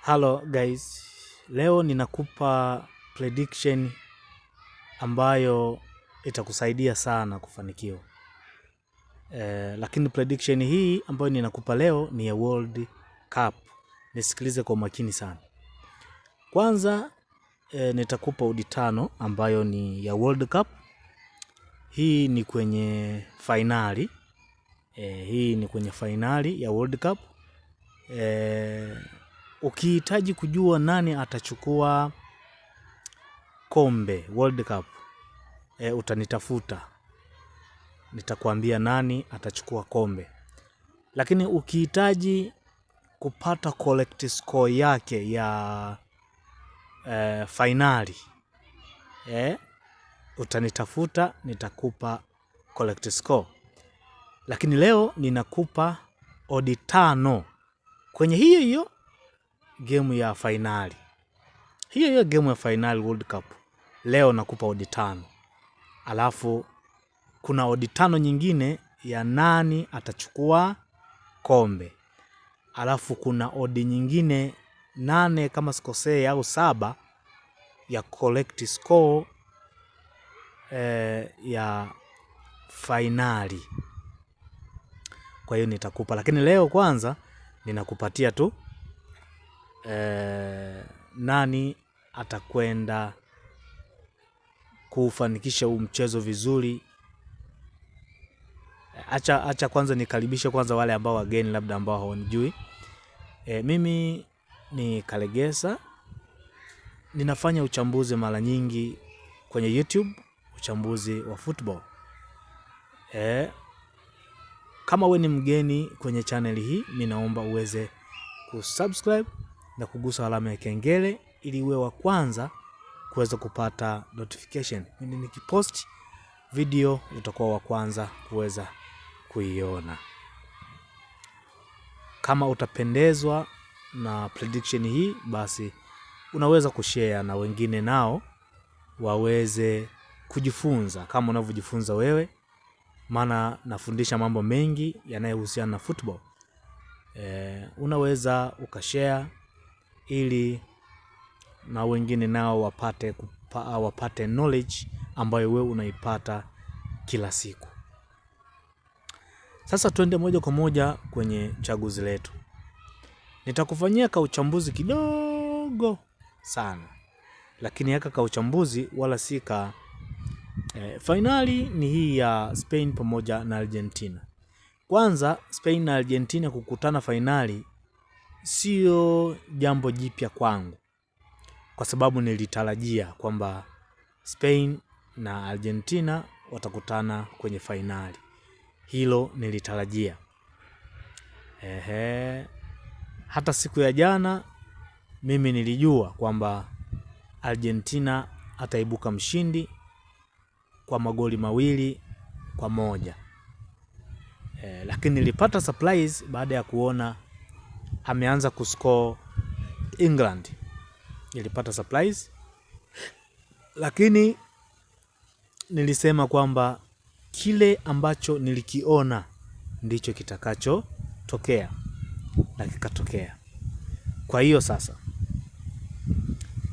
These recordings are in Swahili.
Hello guys, leo ninakupa prediction ambayo itakusaidia sana kufanikiwa. Lakini prediction hii ambayo ninakupa leo ni ya World Cup. Nisikilize kwa makini sana. Kwanza nitakupa odi 5 ambayo ni ya World Cup. Hii ni kwenye finali. Hii ni kwenye finali ya World Cup. Ukihitaji kujua nani atachukua kombe World Cup, utanitafuta, nitakwambia nani atachukua kombe. Lakini ukihitaji kupata collect score yake ya finali, utanitafuta, nitakupa collect score. Lakini leo ninakupa odi 5 kwenye hiyo game ya finali. Hiyo game ya finali World Cup. Leo nakupa odi 5. Alafu kuna odi 5 nyingine ya nani atachukua kombe. Alafu kuna odi nyingine 8 kama sikosei au 7 ya collect score ya finali. Kwa hiyo nitakupa, lakini leo kwanza ninakupatia tu nani atakwenda kufanikisha huu mchezo vizuri. Acha kwanza nikaribishe kwanza wale ambao wageni labda ambao hawanijui. Mimi ni Kalegesa. Ninafanya uchambuzi mara nyingi kwenye YouTube, uchambuzi wa football. Kama we ni mgeni kwenye channel hii, ninaomba uweze kusubscribe na kugusa alama ya kengele ili uwe wa kwanza kuweza kupata notification. Mimi nikipost video utakuwa wa kwanza kuweza kuiona. Kama utapendezwa na prediction hii, basi unaweza kushare na wengine nao waweze kujifunza kama unavyojifunza wewe, maana nafundisha mambo mengi yanayohusiana na football. Unaweza ukashare ili na wengine nao wapate knowledge ambayo wewe unaipata kila siku. Sasa tuende moja kwa moja kwenye chaguzi letu. Nitakufanyia kauchambuzi kidogo sana, lakini haka kauchambuzi wala sika finali ni hii ya Spain pamoja na Argentina. Kwanza, Spain na Argentina kukutana finali sio jambo jipya kwangu, kwa sababu nilitarajia kwamba Spain na Argentina watakutana kwenye finali. Hilo nilitarajia. Hata siku ya jana mimi nilijua kwamba Argentina ataibuka mshindi kwa magoli 2-1. Lakini nilipata surprise baada ya kuona ameanza kuscore England. Nilipata surprise, lakini nilisema kwamba kile ambacho nilikiona ndicho kitakacho tokea, na kikatokea. Kwa hiyo sasa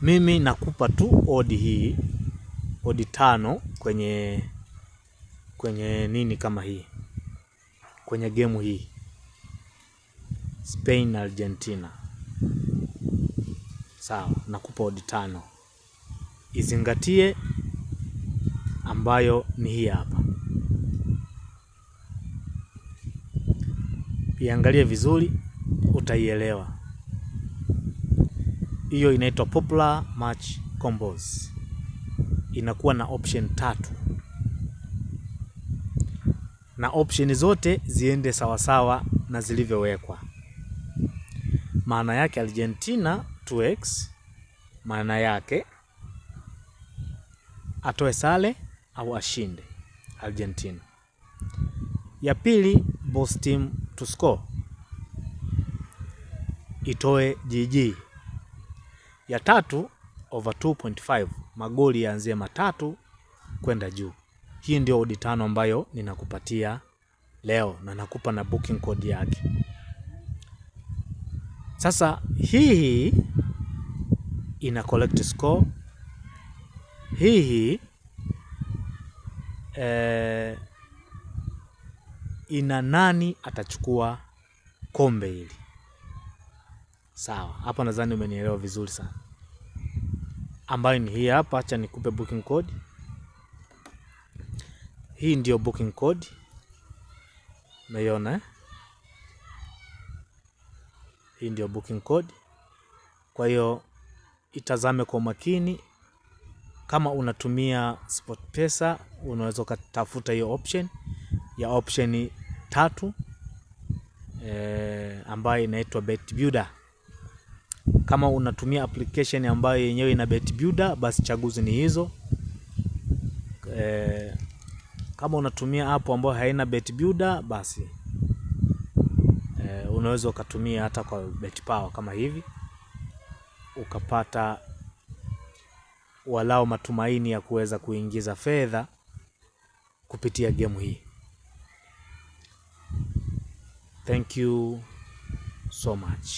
mimi nakupa tu odi hii, odi 5 kwenye nini kama hii, kwenye game hii Spain na Argentina. Sawa, nakupa odi 5. Izingatie ambayo ni hii hapa. Iangalie vizuri, utaielewa. Hiyo inaitwa popular match combos. Inakuwa na option 3. Na option zote ziende sawasawa na zilivyowekwa. Maana yake Argentina 2x, maana yake atoe sare au ashinde Argentina. Ya pili, both team to score, itoe GG. Ya tatu, over 2.5, magoli yaanzie 3 kwenda juu. Hii ndio odi 5 ambayo ninakupatia leo, na nakupa na booking code yake. Sasa hii ina collect score, hii ina nani atachukua kombe hili. Sawa, hapa nadhani umenielewa vizuri sana, ambayo ni hii hapa. Acha nikupe booking code. Hii ndio booking code, umeiona? Hii ndio booking code. Kwa hiyo itazame kwa makini. Kama unatumia SportPesa, unaweza ukatafuta hiyo option ya option 3 ambayo inaitwa Bet Builder. Kama unatumia application ambayo yenyewe ina Bet Builder, basi chaguzi ni hizo. Kama unatumia app ambayo haina Bet Builder, basi unaweza ukatumia hata kwa Bet Power kama hivi, ukapata walao matumaini ya kuweza kuingiza fedha kupitia game hii. Thank you so much.